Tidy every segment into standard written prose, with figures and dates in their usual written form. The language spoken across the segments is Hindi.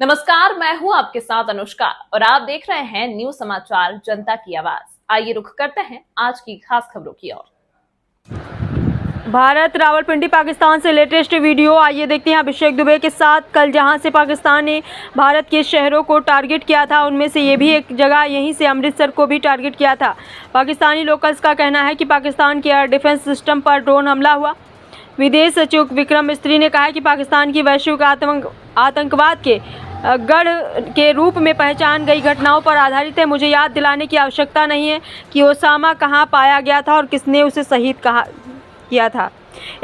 नमस्कार, मैं हूं आपके साथ अनुष्का और आप देख रहे हैं न्यूज समाचार जनता की आवाज। आइए रुख करते हैं आज की खास खबरों की ओर। भारत रावलपिंडी पाकिस्तान से लेटेस्ट वीडियो आइए देखते हैं अभिषेक दुबे के साथ। कल जहां से पाकिस्तान ने भारत के शहरों को टारगेट किया था, उनमें से ये भी एक जगह यहीं से अमृतसर को भी टारगेट किया था। पाकिस्तानी लोकल्स का कहना है कि पाकिस्तान के एयर डिफेंस सिस्टम पर ड्रोन हमला हुआ। विदेश सचिव विक्रम मिस्त्री ने कहा है कि पाकिस्तान की वैश्विक आतंकवाद के गढ़ के रूप में पहचान गई घटनाओं पर आधारित है। मुझे याद दिलाने की आवश्यकता नहीं है कि ओसामा कहां पाया गया था और किसने उसे शहीद किया था।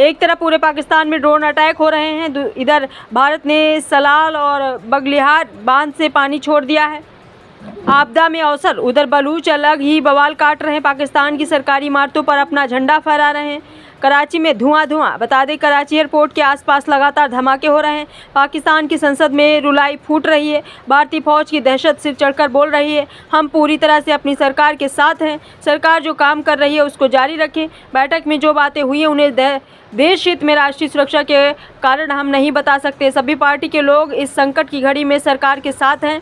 एक तरफ पूरे पाकिस्तान में ड्रोन अटैक हो रहे हैं, इधर भारत ने सलाल और बगलिहार बांध से पानी छोड़ दिया है। आपदा में अवसर, उधर बलूच अलग ही बवाल काट रहे हैं। पाकिस्तान की सरकारी इमारतों पर अपना झंडा फहरा रहे हैं। कराची में धुआं। बता दें, कराची एयरपोर्ट के आसपास लगातार धमाके हो रहे हैं। पाकिस्तान की संसद में रुलाई फूट रही है। भारतीय फौज की दहशत सिर चढ़कर बोल रही है, हम पूरी तरह से अपनी सरकार के साथ हैं। सरकार जो काम कर रही है उसको जारी रखें। बैठक में जो बातें हुई हैं उन्हें देश हित में राष्ट्रीय सुरक्षा के कारण हम नहीं बता सकते। सभी पार्टी के लोग इस संकट की घड़ी में सरकार के साथ हैं।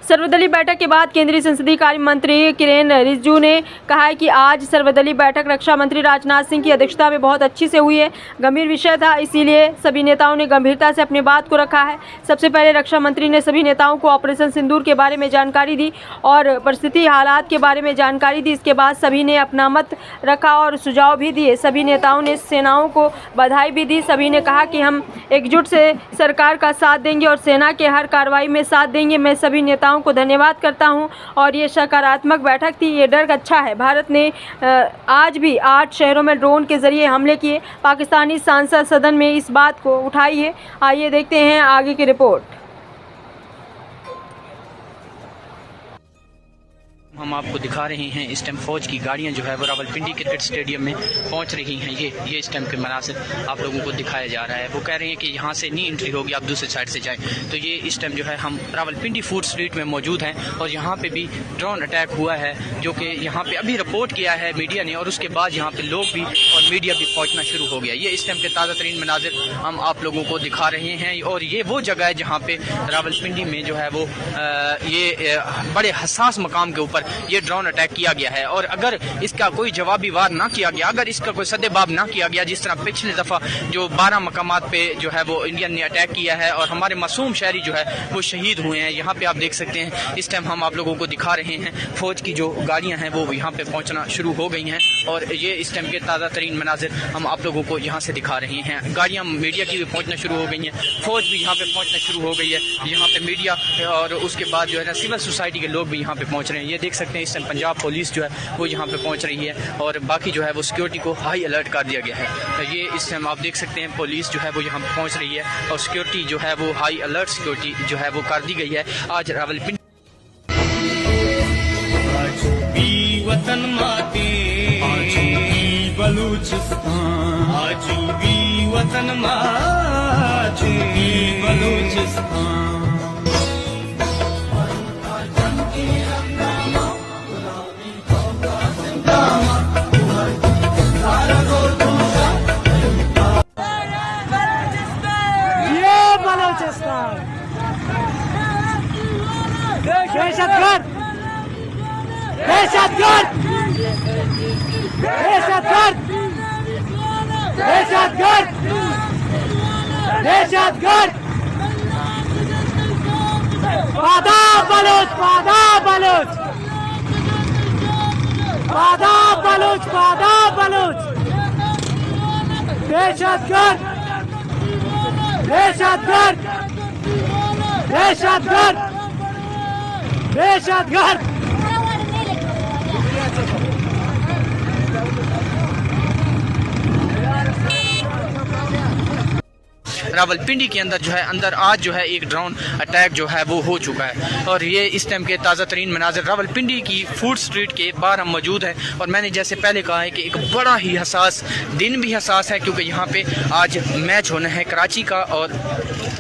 सर्वदलीय बैठक के बाद केंद्रीय संसदीय कार्य मंत्री किरेन रिजिजू ने कहा है कि आज सर्वदलीय बैठक रक्षा मंत्री राजनाथ सिंह की अध्यक्षता में बहुत अच्छी से हुई है। गंभीर विषय था, इसीलिए सभी नेताओं ने गंभीरता से अपनी बात को रखा है। सबसे पहले रक्षा मंत्री ने सभी नेताओं को ऑपरेशन सिंदूर के बारे में जानकारी दी और परिस्थिति हालात के बारे में जानकारी दी। इसके बाद सभी ने अपना मत रखा और सुझाव भी दिए। सभी नेताओं ने सेनाओं को बधाई भी दी। सभी ने कहा कि हम एकजुट से सरकार का साथ देंगे और सेना के हर कार्रवाई में साथ देंगे। मैं सभी नेताओं को धन्यवाद करता हूं और ये सकारात्मक बैठक थी। ये डर अच्छा है। भारत ने आज भी 8 शहरों में ड्रोन के जरिए हमले किए। पाकिस्तानी सांसद सदन में इस बात को उठाई है। आइए देखते हैं आगे की रिपोर्ट। हम आपको दिखा रहे हैं इस टाइम फौज की गाड़ियां जो है वो रावलपिंडी क्रिकेट स्टेडियम में पहुंच रही हैं। ये इस टाइम के मनासिर आप लोगों को दिखाया जा रहा है। वो कह रहे हैं कि यहां से नहीं एंट्री होगी, आप दूसरी साइड से जाएं। तो ये इस टाइम जो है हम रावलपिंडी फूड स्ट्रीट में मौजूद हैं और यहाँ पे भी ड्रोन अटैक हुआ है, जो कि यहाँ पे अभी रिपोर्ट किया है मीडिया ने और उसके बाद यहाँ पे लोग भी और मीडिया भी पहुँचना शुरू हो गया। ये इस टाइम के ताज़ा तरीन मनाजिर हम आप लोगों को दिखा रहे हैं और ये वो जगह है जहाँ पे रावलपिंडी में जो है वो ये बड़े हसास मकाम के ऊपर ये ड्रोन अटैक किया गया है। और अगर इसका कोई जवाबी वार ना किया गया, अगर इसका कोई सद्देबाब ना किया गया, जिस तरह पिछली दफा जो 12 मकामात पे जो है वो इंडियन ने अटैक किया है और हमारे मासूम शहरी जो है वो शहीद हुए हैं। यहाँ पे आप देख सकते हैं इस टाइम हम आप लोगों को दिखा रहे हैं फौज की जो गाड़ियां हैं वो यहाँ पे पहुंचना शुरू हो गई हैं और ये इस टाइम के ताज़ा तरीन मनाजिर हम आप लोगों को यहाँ से दिखा रहे हैं। गाड़ियाँ मीडिया की भी पहुँचना शुरू हो गई हैं, फौज भी यहाँ पे पहुँचना शुरू हो गई है। यहाँ पे मीडिया और उसके बाद जो है ना सिविल सोसाइटी के लोग भी यहाँ पे पहुँच रहे हैं। ये देख सकते हैं इस टाइम पंजाब पुलिस जो है वो यहाँ पे पहुँच रही है और बाकी जो है वो सिक्योरिटी को हाई अलर्ट कर दिया गया है। तो ये इस टाइम आप देख सकते हैं पुलिस जो है वो यहाँ पे पहुँच रही है और सिक्योरिटी जो है वो हाई अलर्ट सिक्योरिटी जो है वो कर दी गई है। आज रावलपिंडी वतन माते बलूचिस्तान, आज भी वतन माते बलूचिस्तान। दहशतगर्द, दहशतगर्द, दहशतगर्द, दहशतगर्द, दहशतगर्द। आदाब बलूच, आदाब बलूच, आदाब बलूच, आदाब बलूच। दहशतगर्द, दहशतगर्द, दहशतगर्द, दहशतगर्द। रावलपिंडी के अंदर जो है आज जो है एक ड्रोन अटैक जो है वो हो चुका है और ये इस टाइम के ताज़ा तरीन मनाजिर रावलपिंडी की फूड स्ट्रीट के बाहर हम मौजूद हैं। और मैंने जैसे पहले कहा है कि एक बड़ा ही हसास दिन भी हसास है क्योंकि यहाँ पे आज मैच होना है कराची का और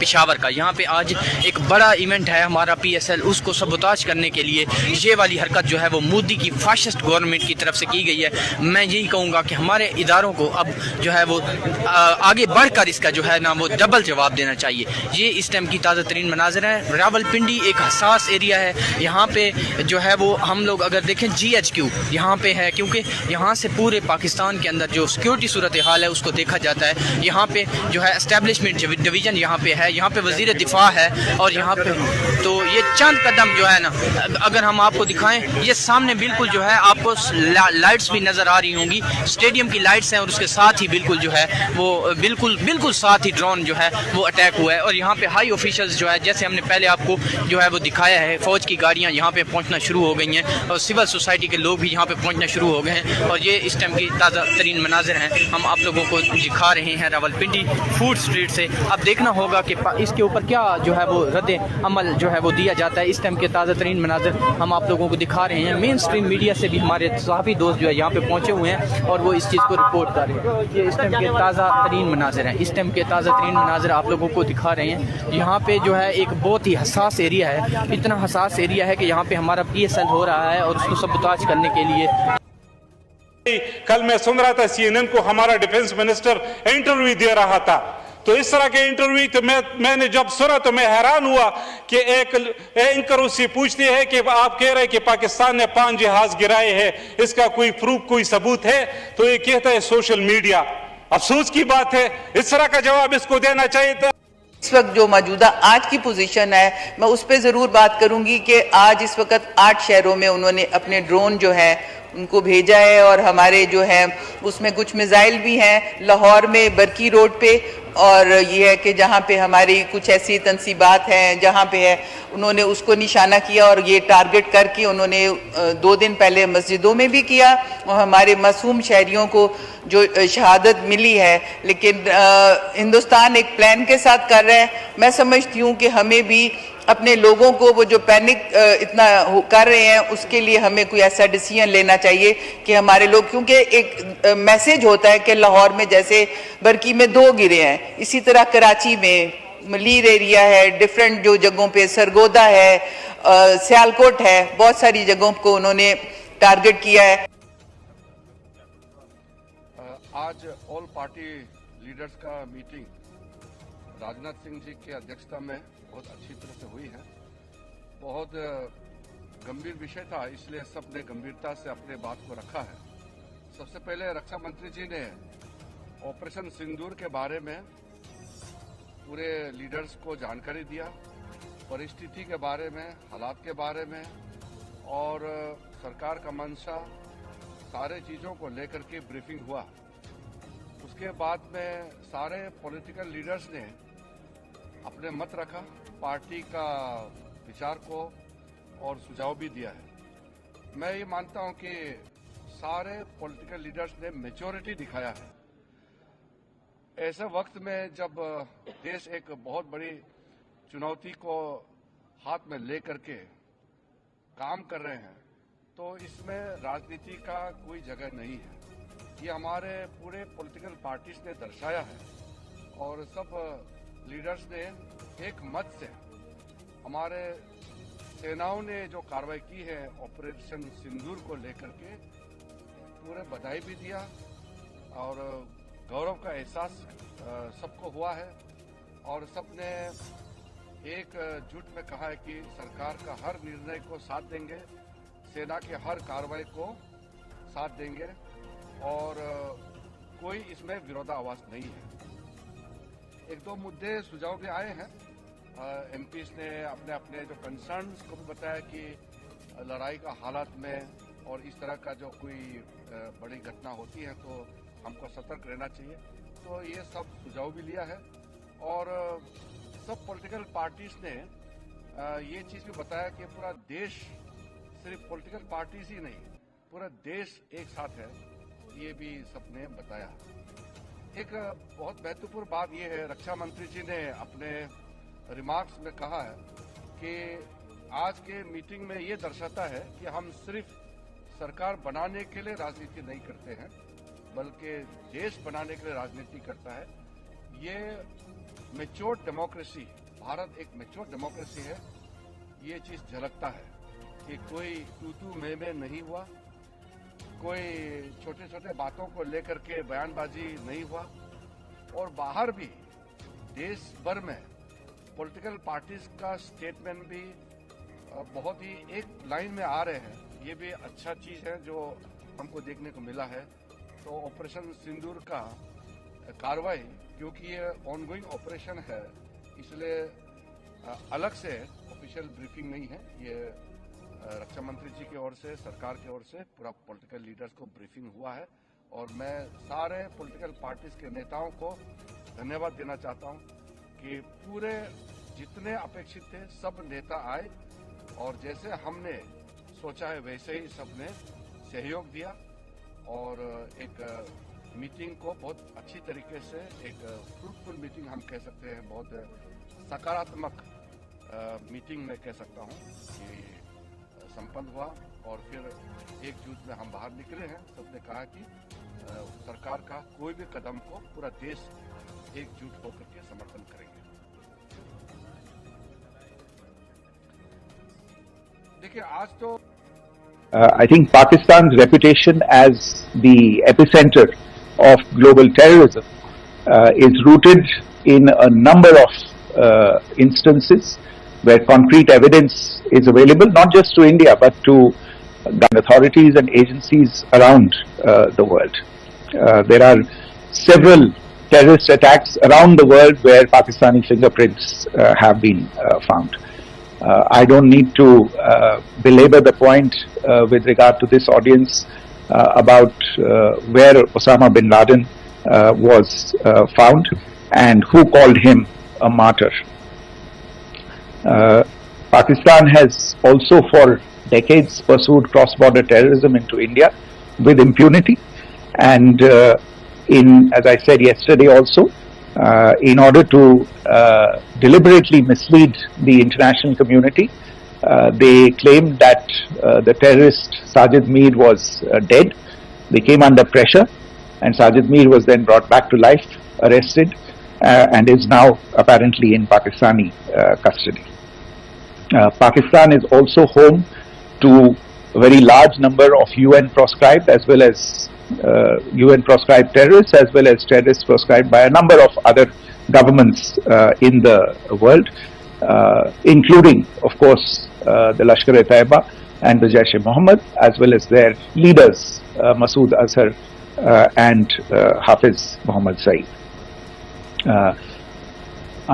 पेशावर का। यहाँ पे आज एक बड़ा इवेंट है हमारा PSL, उसको सबोताज करने के लिए ये वाली हरकत जो है वो मोदी की फाशिस्ट गवर्नमेंट की तरफ से की गई है। मैं यही कहूँगा कि हमारे इदारों को अब जो है वो आगे बढ़कर इसका जो है ना वो डबल जवाब देना चाहिए। ये इस टाइम की ताज़ा तरीन मनाजिर है। रावलपिंडी एक हसास एरिया है, यहाँ पे जो है वो हम लोग अगर देखें GHQ यहाँ पे है, क्योंकि यहाँ से पूरे पाकिस्तान के अंदर जो सिक्योरिटी सूरत हाल है उसको देखा जाता है। यहाँ पे जो है एस्टेब्लिशमेंट डिवीज़न यहाँ पे है, यहाँ पे वज़ीर दिफा है, और यहाँ पे तो ये चंद कदम जो है ना, अगर हम आपको दिखाएं, ये सामने बिल्कुल जो है आपको लाइट्स भी नज़र आ रही होंगी, स्टेडियम की लाइट्स हैं, और उसके साथ ही बिल्कुल जो है वो बिल्कुल साथ ही ड्रोन जो है वो अटैक हुआ है। और यहाँ पे हाई ऑफिशियल्स जो है, जैसे हमने पहले आपको जो है वो दिखाया है, फ़ौज की गाड़ियाँ यहाँ पे पहुँचना शुरू हो गई हैं, और सिविल सोसाइटी के लोग भी यहाँ पे पहुँचना शुरू हो गए हैं। और ये इस टाइम की ताज़ा तरीन मनाजिर हैं, हम आप लोगों को दिखा रहे हैं रावलपिंडी फूड स्ट्रीट से। अब देखना होगा कि इसके ऊपर क्या जो है वो रद्द अमल जो है वो दिया जाता है। इस टाइम के ताज़ा तरीन मनाजिर हम आप लोगों को दिखा रहे हैं। मेन स्ट्रीम मीडिया से भी हमारे सहाफ़ी दोस्त जो है यहाँ पे पहुँचे हुए हैं, और वो इस चीज़ को रिपोर्ट कर रहे हैं। ये इस टाइम के ताज़ा तरीन मनाजिर हैं, इस टाइम के ताज़ा तरीन मनाजिर आप लोगों को दिखा रहे हैं। यहाँ पे जो है एक बहुत ही हसास एरिया है, इतना हसास एरिया है कि यहाँ पे हमारा PSL हो रहा है, और उसको सबूताज करने के लिए कल मैं सुन रहा था CNN को, हमारा डिफेंस मिनिस्टर इंटरव्यू दे रहा था। तो इस तरह के इंटरव्यू तो मैंने जब सुना तो मैं हैरान हुआ कि एक एंकर उससे पूछती है कि आप कह रहे हैं कि पाकिस्तान ने 5 जहाज गिराए हैं, इसका कोई प्रूफ, कोई सबूत है? तो ये कहता है सोशल मीडिया। अफसोस की बात है, इस तरह का जवाब इसको देना चाहिए था। इस वक्त जो मौजूदा आज की पोजीशन है, मैं उस पर ज़रूर बात करूंगी कि आज इस वक्त 8 शहरों में उन्होंने अपने ड्रोन जो है उनको भेजा है, और हमारे जो है उसमें कुछ मिसाइल भी हैं लाहौर में बरकी रोड पे, और ये है कि जहाँ पे हमारी कुछ ऐसी तनसीबात हैं जहाँ पे है उन्होंने उसको निशाना किया, और ये टारगेट करके उन्होंने 2 दिन पहले मस्जिदों में भी किया, और हमारे मासूम शहरियों को जो शहादत मिली है। लेकिन हिंदुस्तान एक प्लान के साथ कर रहा है। मैं समझती हूँ कि हमें भी अपने लोगों को वो जो पैनिक इतना कर रहे हैं उसके लिए हमें कोई ऐसा डिसीजन लेना चाहिए कि हमारे लोग, क्योंकि एक मैसेज होता है कि लाहौर में जैसे बरकी में 2 गिरे हैं, इसी तरह कराची में मलीर एरिया है, डिफरेंट जो जगहों पे सरगोदा है, सियालकोट है, बहुत सारी जगहों को उन्होंने टारगेट किया है। आज ऑल पार्टी लीडर्स का मीटिंग राजनाथ सिंह जी की अध्यक्षता में बहुत अच्छी तरह से हुई है। बहुत गंभीर विषय था, इसलिए सबने गंभीरता से अपने बात को रखा है। सबसे पहले रक्षा मंत्री जी ने ऑपरेशन सिंदूर के बारे में पूरे लीडर्स को जानकारी दिया, परिस्थिति के बारे में, हालात के बारे में, और सरकार का मंशा, सारे चीज़ों को लेकर के ब्रीफिंग हुआ। उसके बाद में सारे पॉलिटिकल लीडर्स ने अपने मत रखा, पार्टी का विचार को और सुझाव भी दिया है। मैं ये मानता हूं कि सारे पॉलिटिकल लीडर्स ने मैच्योरिटी दिखाया है। ऐसे वक्त में जब देश एक बहुत बड़ी चुनौती को हाथ में लेकर के काम कर रहे हैं, तो इसमें राजनीति का कोई जगह नहीं है। ये हमारे पूरे पॉलिटिकल पार्टीज ने दर्शाया है, और सब लीडर्स ने एक मत से हमारे सेनाओं ने जो कार्रवाई की है ऑपरेशन सिंदूर को लेकर के, पूरे बधाई भी दिया, और गौरव का एहसास सबको हुआ है, और सबने एक जुट में कहा है कि सरकार का हर निर्णय को साथ देंगे, सेना के हर कार्रवाई को साथ देंगे, और कोई इसमें विरोधाभास नहीं है। 1-2 मुद्दे सुझाव भी आए हैं। एमपीज ने अपने अपने जो कंसर्न्स को भी बताया कि लड़ाई का हालात में और इस तरह का जो कोई बड़ी घटना होती है तो हमको सतर्क रहना चाहिए। तो ये सब सुझाव भी लिया है, और सब पॉलिटिकल पार्टीज ने ये चीज़ भी बताया कि पूरा देश, सिर्फ पॉलिटिकल पार्टीज ही नहीं, पूरा देश एक साथ है, ये भी सबने बताया। एक बहुत महत्वपूर्ण बात यह है, रक्षा मंत्री जी ने अपने रिमार्क्स में कहा है कि आज के मीटिंग में ये दर्शाता है कि हम सिर्फ सरकार बनाने के लिए राजनीति नहीं करते हैं, बल्कि देश बनाने के लिए राजनीति करता है। ये मैच्योर डेमोक्रेसी, भारत एक मैच्योर डेमोक्रेसी है, ये चीज़ झलकता है कि कोई तू मैं नहीं हुआ, कोई छोटे छोटे बातों को लेकर के बयानबाजी नहीं हुआ, और बाहर भी देश भर में पॉलिटिकल पार्टीज का स्टेटमेंट भी बहुत ही एक लाइन में आ रहे हैं। ये भी अच्छा चीज है जो हमको देखने को मिला है। तो ऑपरेशन सिंदूर का कार्रवाई, क्योंकि ये ऑनगोइंग ऑपरेशन है, इसलिए अलग से ऑफिशियल ब्रीफिंग नहीं है। ये रक्षा मंत्री जी की ओर से, सरकार की ओर से पूरा पॉलिटिकल लीडर्स को ब्रीफिंग हुआ है और मैं सारे पॉलिटिकल पार्टीज के नेताओं को धन्यवाद देना चाहता हूं कि पूरे जितने अपेक्षित थे सब नेता आए और जैसे हमने सोचा है वैसे ही सबने सहयोग दिया और एक मीटिंग को बहुत अच्छी तरीके से, एक फ्रूटफुल मीटिंग हम कह सकते हैं, बहुत सकारात्मक मीटिंग मैं कह सकता हूं कि संपन्न हुआ और फिर एकजुट में हम बाहर निकले हैं। सबने कहा कि सरकार का कोई भी कदम को पूरा देश एकजुट होकर के समर्थन करेंगे। देखिए आज तो I think Pakistan's reputation as the epicenter of global terrorism is rooted in a number of instances where concrete evidence is available, not just to India, but to government authorities and agencies around the world. There are several terrorist attacks around the world where Pakistani fingerprints have been found. I don't need to belabor the point with regard to this audience about where Osama bin Laden was found and who called him a martyr. Pakistan has also for decades pursued cross-border terrorism into India with impunity, and as I said yesterday also, in order to deliberately mislead the international community, they claimed that the terrorist Sajid Mir was dead. They came under pressure and Sajid Mir was then brought back to life, arrested, and is now apparently in Pakistani custody. Pakistan is also home to a very large number of UN proscribed as well as UN proscribed terrorists, as well as terrorists proscribed by a number of other governments in the world, including, of course, the Lashkar-e-Taiba and the Jaish-e-Mohammed, as well as their leaders, Masood Azhar and Hafiz Mohammed Saeed.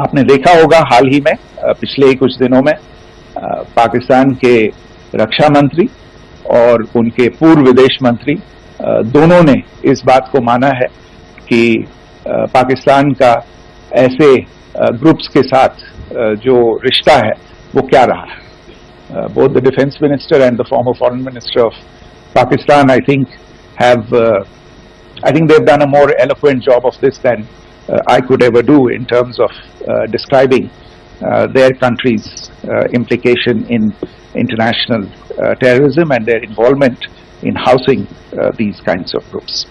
आपने देखा होगा हाल ही में पिछले कुछ दिनों में पाकिस्तान के रक्षा मंत्री और उनके पूर्व विदेश मंत्री दोनों ने इस बात को माना है कि पाकिस्तान का ऐसे ग्रुप्स के साथ जो रिश्ता है वो क्या रहा है. Both the defense minister and the former foreign minister of Pakistan, I think they've done a more eloquent job of this than I could ever do in terms of describing their country's implication in international terrorism and their involvement in housing these kinds of groups.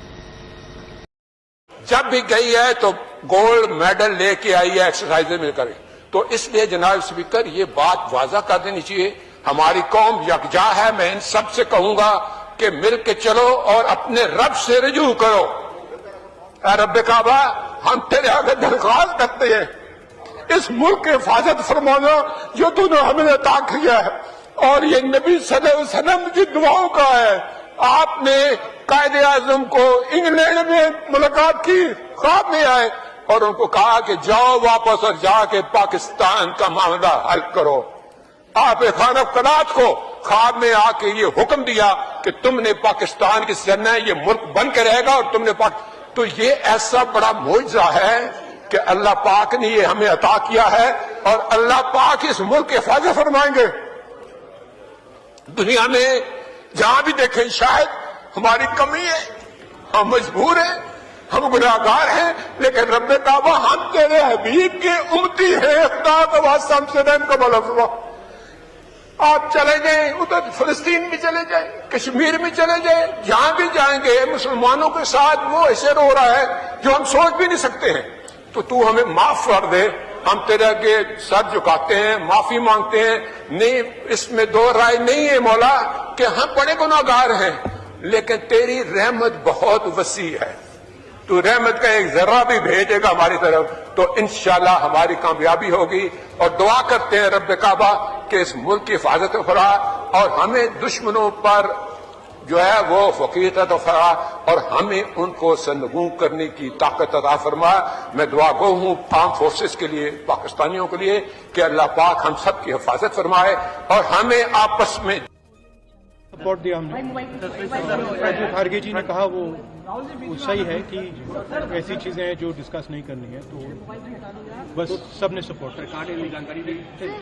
जब भी गई है तो गोल्ड मेडल लेके आई है एक्सरसाइज में कर, तो इसलिए जनाब स्पीकर ये बात वाजा कर देनी चाहिए, हमारी कौम यकजा है. मैं इन सब से कहूंगा कि मिल के चलो और अपने रब से रुजू करो. रब काबा, हम तेरे आगे दरख्वास्त करते हैं, इस मुल्क की हिफाजत फरमाना जो तूने हमें अता किया है, और ये नबी सल्लल्लाहु अलैहि वसल्लम की दुआओं का है. आपने कायदे आजम को इंग्लैंड में मुलाकात की, ख्वाब में आए और उनको कहा कि जाओ वापस और जाके पाकिस्तान का मामला हल करो. आप खान कनात को ख्वाब में आके ये हुक्म दिया कि तुमने पाकिस्तान की सेना है, ये मुल्क बन के रहेगा और तुमने तो ये ऐसा बड़ा मोइजा है कि अल्लाह पाक ने ये हमें अता किया है और अल्लाह पाक इस मुल्क की हिफाजत फरमाएंगे. दुनिया में जहां भी देखें शायद हमारी कमी है, हम मजबूर हैं, हम गुनाहगार हैं, लेकिन रब काबा हम तेरे हबीब के उम्मती हैं. खुदा का वास्ता हमसे रहम का भला. आप चले जाएं उधर फिलिस्तीन भी चले जाएं, कश्मीर भी चले जाएं, जहां भी जाएंगे मुसलमानों के साथ वो ऐसे रो रहा है जो हम सोच भी नहीं सकते हैं. तो तू हमें माफ कर दे, हम तेरे आगे सर झुकाते हैं, माफी मांगते हैं. नहीं, इसमें दो राय नहीं है मौला कि हम बड़े गुनाहगार हैं, लेकिन तेरी रहमत बहुत वसी है. तू रहमत का एक जर्रा भी भेजेगा हमारी तरफ तो इंशाल्लाह हमारी कामयाबी होगी। और दुआ करते हैं रब काबा कि इस मुल्क की हिफाजत फरा और हमें दुश्मनों पर जो है वो फकीरत अता फरमा और हमें उनको सरनगू करने की ताकत अता फरमा। मैं दुआ गो हूँ आर्म फोर्सेस के लिए, पाकिस्तानियों के लिए कि अल्लाह पाक हम सब की हिफाजत फरमाए और हमें आपस में सपोर्ट दिया हमने। खारगे जी ने कहा वो सही है कि ऐसी चीजें हैं जो डिस्कस नहीं करनी है, तो बस सबने सपोर्ट।